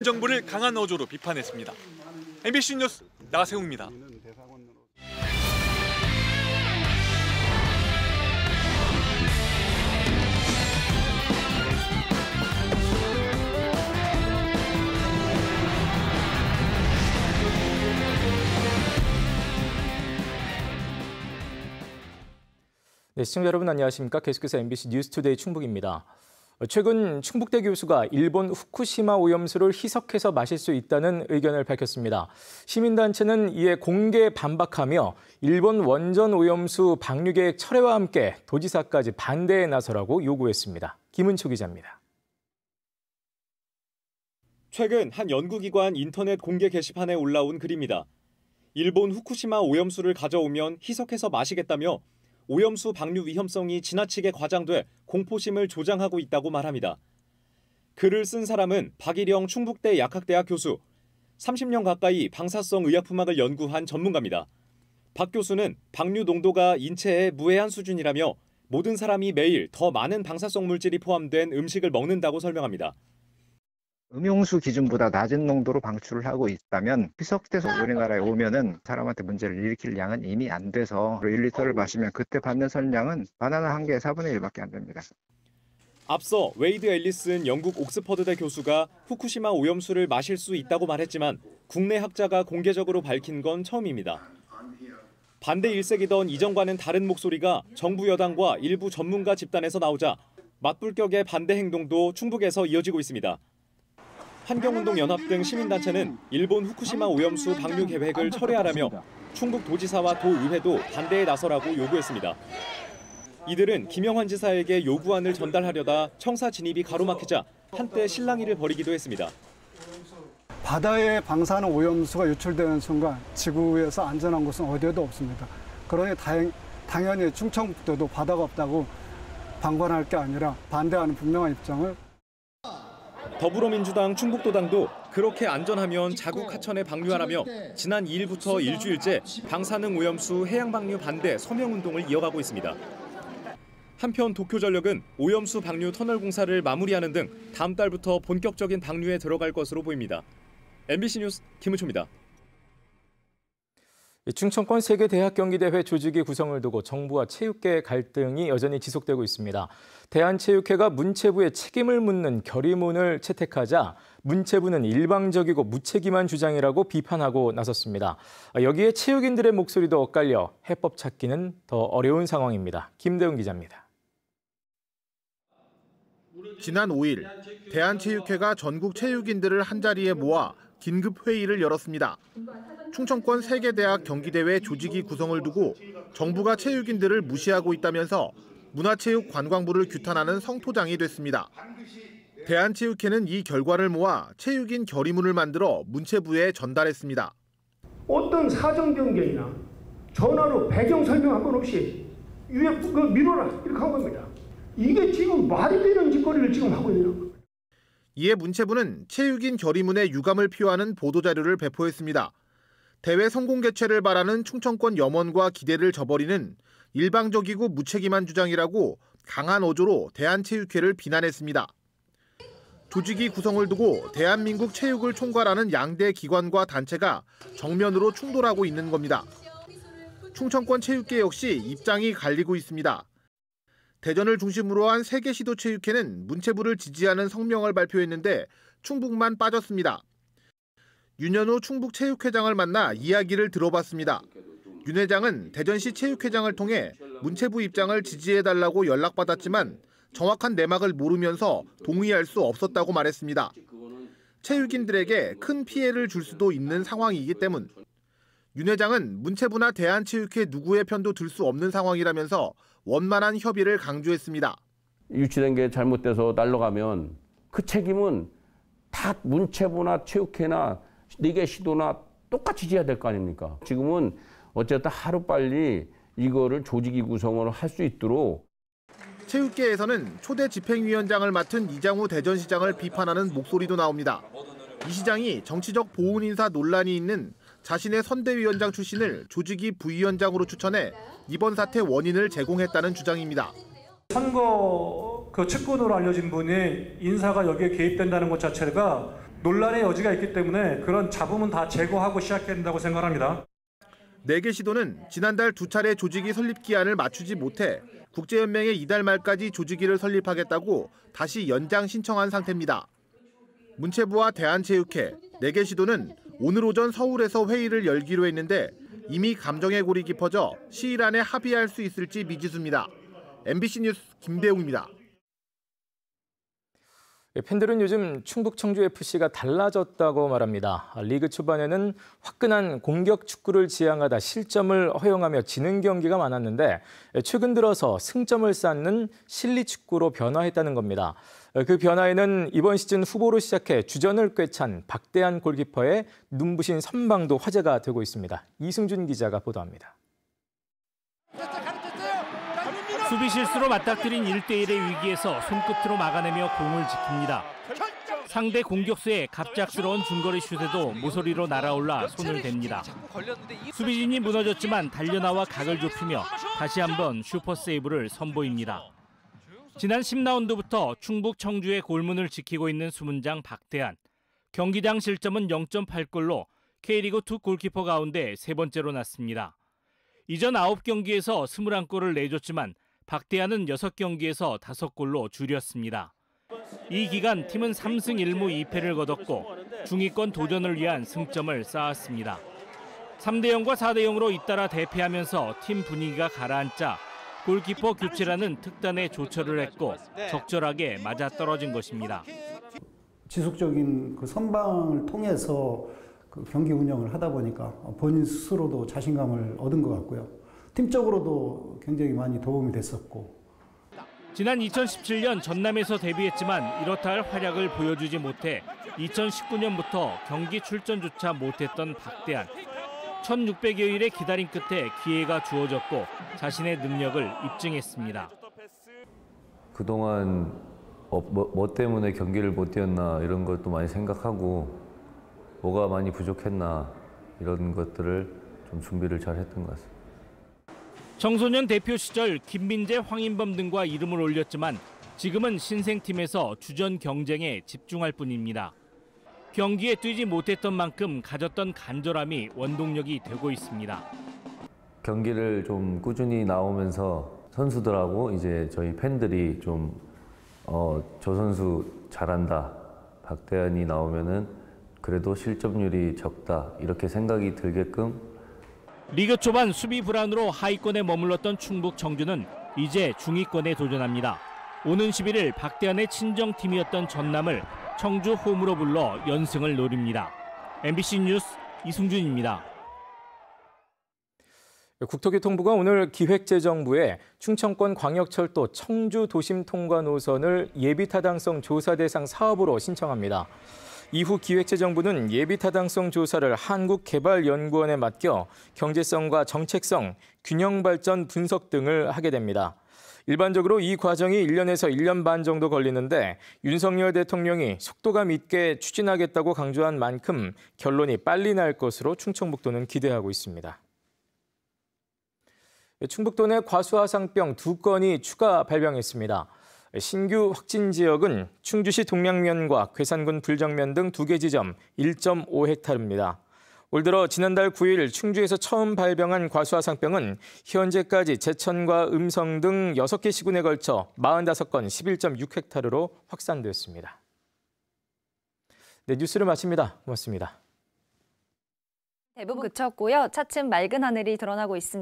정부를 강한 어조로 비판했습니다. MBC 뉴스 나세웅입니다. 네, 시청자 여러분 안녕하십니까? 계속해서 MBC 뉴스투데이 충북입니다. 최근 충북대 교수가 일본 후쿠시마 오염수를 희석해서 마실 수 있다는 의견을 밝혔습니다. 시민단체는 이에 공개 반박하며 일본 원전 오염수 방류 계획 철회와 함께 도지사까지 반대에 나서라고 요구했습니다. 김은초 기자입니다. 최근 한 연구기관 인터넷 공개 게시판에 올라온 글입니다. 일본 후쿠시마 오염수를 가져오면 희석해서 마시겠다며 오염수 방류 위험성이 지나치게 과장돼 공포심을 조장하고 있다고 말합니다. 글을 쓴 사람은 박일영 충북대 약학대학 교수, 30년 가까이 방사성 의약품학을 연구한 전문가입니다. 박 교수는 방류 농도가 인체에 무해한 수준이라며 모든 사람이 매일 더 많은 방사성 물질이 포함된 음식을 먹는다고 설명합니다. 음용수 기준보다 낮은 농도로 방출을 하고 있다면 희석돼서 우리나라에 오면은 사람한테 문제를 일으킬 양은 이미 안 돼서 1리터를 마시면 그때 받는 선량은 바나나 한 개의 4분의 1밖에 안 됩니다. 앞서 웨이드 앨리슨 영국 옥스퍼드대 교수가 후쿠시마 오염수를 마실 수 있다고 말했지만 국내 학자가 공개적으로 밝힌 건 처음입니다. 반대 일색이던 이전과는 다른 목소리가 정부 여당과 일부 전문가 집단에서 나오자 맞불격의 반대 행동도 충북에서 이어지고 있습니다. 환경운동연합 등 시민단체는 일본 후쿠시마 오염수 방류 계획을 철회하라며 충북 도지사와 도의회도 반대에 나서라고 요구했습니다. 이들은 김영환 지사에게 요구안을 전달하려다 청사 진입이 가로막히자 한때 실랑이를 벌이기도 했습니다. 바다에 방사능 오염수가 유출되는 순간 지구에서 안전한 곳은 어디에도 없습니다. 그러니 당연히 충청북도도 바다가 없다고 방관할 게 아니라 반대하는 분명한 입장을. 더불어민주당 충북도당도 그렇게 안전하면 자국 하천에 방류하라며 지난 2일부터 일주일째 방사능 오염수 해양 방류 반대 서명운동을 이어가고 있습니다. 한편 도쿄전력은 오염수 방류 터널 공사를 마무리하는 등 다음 달부터 본격적인 방류에 들어갈 것으로 보입니다. MBC 뉴스 김은초입니다. 충청권 세계대학 경기대회 조직위 구성을 두고 정부와 체육계 갈등이 여전히 지속되고 있습니다. 대한체육회가 문체부에 책임을 묻는 결의문을 채택하자 문체부는 일방적이고 무책임한 주장이라고 비판하고 나섰습니다. 여기에 체육인들의 목소리도 엇갈려 해법 찾기는 더 어려운 상황입니다. 김대훈 기자입니다. 지난 5일 대한체육회가 전국 체육인들을 한자리에 모아 긴급 회의를 열었습니다. 충청권 세계대학 경기대회 조직위 구성을 두고 정부가 체육인들을 무시하고 있다면서 문화체육관광부를 규탄하는 성토장이 됐습니다. 대한체육회는 이 결과를 모아 체육인 결의문을 만들어 문체부에 전달했습니다. 어떤 사정 변경이나 전화로 배경 설명 한 건 없이 미뤄라 이렇게 한 겁니다. 이게 지금 말이 되는 짓거리를 지금 하고 있는 겁니다. 이에 문체부는 체육인 결의문에 유감을 표하는 보도자료를 배포했습니다. 대회 성공 개최를 바라는 충청권 염원과 기대를 저버리는 일방적이고 무책임한 주장이라고 강한 어조로 대한체육회를 비난했습니다. 조직위 구성을 두고 대한민국 체육을 총괄하는 양대 기관과 단체가 정면으로 충돌하고 있는 겁니다. 충청권 체육계 역시 입장이 갈리고 있습니다. 대전을 중심으로 한 세계시도체육회는 문체부를 지지하는 성명을 발표했는데 충북만 빠졌습니다. 윤현우 충북체육회장을 만나 이야기를 들어봤습니다. 윤 회장은 대전시 체육회장을 통해 문체부 입장을 지지해달라고 연락받았지만 정확한 내막을 모르면서 동의할 수 없었다고 말했습니다. 체육인들에게 큰 피해를 줄 수도 있는 상황이기 때문. 윤 회장은 문체부나 대한체육회 누구의 편도 들 수 없는 상황이라면서 원만한 협의를 강조했습니다. 유치된 게 잘못돼서 날아가면 그 책임은 다 문체부나 체육회나 네개 시도나 똑같이 져야 될 거 아닙니까? 지금은 어쨌든 하루빨리 이거를 조직위 구성을 할 수 있도록. 체육계에서는 초대 집행위원장을 맡은 이장우 대전시장을 비판하는 목소리도 나옵니다. 이 시장이 정치적 보훈 인사 논란이 있는 자신의 선대위원장 출신을 조직위 부위원장으로 추천해 이번 사태 원인을 제공했다는 주장입니다. 선거 측근으로 알려진 분이 인사가 여기에 개입된다는 것 자체가 논란의 여지가 있기 때문에 그런 잡음은 다 제거하고 시작해야 된다고 생각합니다. 4개 시도는 지난달 2차례 조직위 설립 기한을 맞추지 못해 국제연맹에 이달 말까지 조직위를 설립하겠다고 다시 연장 신청한 상태입니다. 문체부와 대한체육회 4개 시도는 오늘 오전 서울에서 회의를 열기로 했는데 이미 감정의 골이 깊어져 시일 안에 합의할 수 있을지 미지수입니다. MBC 뉴스 김대웅입니다. 팬들은 요즘 충북 청주FC가 달라졌다고 말합니다. 리그 초반에는 화끈한 공격 축구를 지향하다 실점을 허용하며 지는 경기가 많았는데 최근 들어서 승점을 쌓는 실리 축구로 변화했다는 겁니다. 그 변화에는 이번 시즌 후보로 시작해 주전을 꿰찬 박대한 골키퍼의 눈부신 선방도 화제가 되고 있습니다. 이승준 기자가 보도합니다. 수비 실수로 맞닥뜨린 1대1의 위기에서 손끝으로 막아내며 공을 지킵니다. 상대 공격수의 갑작스러운 중거리 슛에도 모서리로 날아올라 손을 댑니다. 수비진이 무너졌지만 달려나와 각을 좁히며 다시 한번 슈퍼세이브를 선보입니다. 지난 10라운드부터 충북 청주의 골문을 지키고 있는 수문장 박대한. 경기당 실점은 0.8골로 K리그2 골키퍼 가운데 세 번째로 났습니다. 이전 9경기에서 21골을 내줬지만 박대한은 6경기에서 5골로 줄였습니다. 이 기간 팀은 3승 1무 2패를 거뒀고 중위권 도전을 위한 승점을 쌓았습니다. 3대0과 4대0으로 잇따라 대패하면서 팀 분위기가 가라앉자 골키퍼 교체라는 특단의 조처를 했고 적절하게 맞아떨어진 것입니다. 지속적인 그 선방을 통해서 그 경기 운영을 하다 보니까 본인 스스로도 자신감을 얻은 것 같고요. 팀적으로도 굉장히 많이 도움이 됐었고. 지난 2017년 전남에서 데뷔했지만 이렇다 할 활약을 보여주지 못해 2019년부터 경기 출전조차 못했던 박대한. 1600여일의 기다림 끝에 기회가 주어졌고 자신의 능력을 입증했습니다. 그동안 뭐 때문에 경기를 못 뛰었나 이런 것도 많이 생각하고 뭐가 많이 부족했나 이런 것들을 좀 준비를 잘 했던 것 같습니다. 청소년 대표 시절 김민재, 황인범 등과 이름을 올렸지만 지금은 신생팀에서 주전 경쟁에 집중할 뿐입니다. 경기에 뛰지 못했던 만큼 가졌던 간절함이 원동력이 되고 있습니다. 경기를 좀 꾸준히 나오면서 선수들하고 이제 저희 팬들이 좀 저 선수 잘한다, 박대한이 나오면은 그래도 실점률이 적다 이렇게 생각이 들게끔. 리그 초반 수비 불안으로 하위권에 머물렀던 충북 청주는 이제 중위권에 도전합니다. 오는 11일 박대한의 친정팀이었던 전남을 청주 홈으로 불러 연승을 노립니다. MBC 뉴스 이승준입니다. 국토교통부가 오늘 기획재정부에 충청권 광역철도 청주 도심 통과 노선을 예비타당성 조사 대상 사업으로 신청합니다. 이후 기획재정부는 예비타당성 조사를 한국개발연구원에 맡겨 경제성과 정책성, 균형발전 분석 등을 하게 됩니다. 일반적으로 이 과정이 1년에서 1년 반 정도 걸리는데 윤석열 대통령이 속도감 있게 추진하겠다고 강조한 만큼 결론이 빨리 날 것으로 충청북도는 기대하고 있습니다. 충북도 내 과수화상병 2건이 추가 발병했습니다. 신규 확진 지역은 충주시 동량면과 괴산군 불정면 등 2개 지점 1.5헥타르입니다. 올 들어 지난달 9일 충주에서 처음 발병한 과수화상병은 현재까지 제천과 음성 등 6개 시군에 걸쳐 45건 11.6헥타르로 확산됐습니다. 네, 뉴스를 마칩니다. 고맙습니다. 대부분 그쳤고요. 차츰 맑은 하늘이 드러나고 있습니다.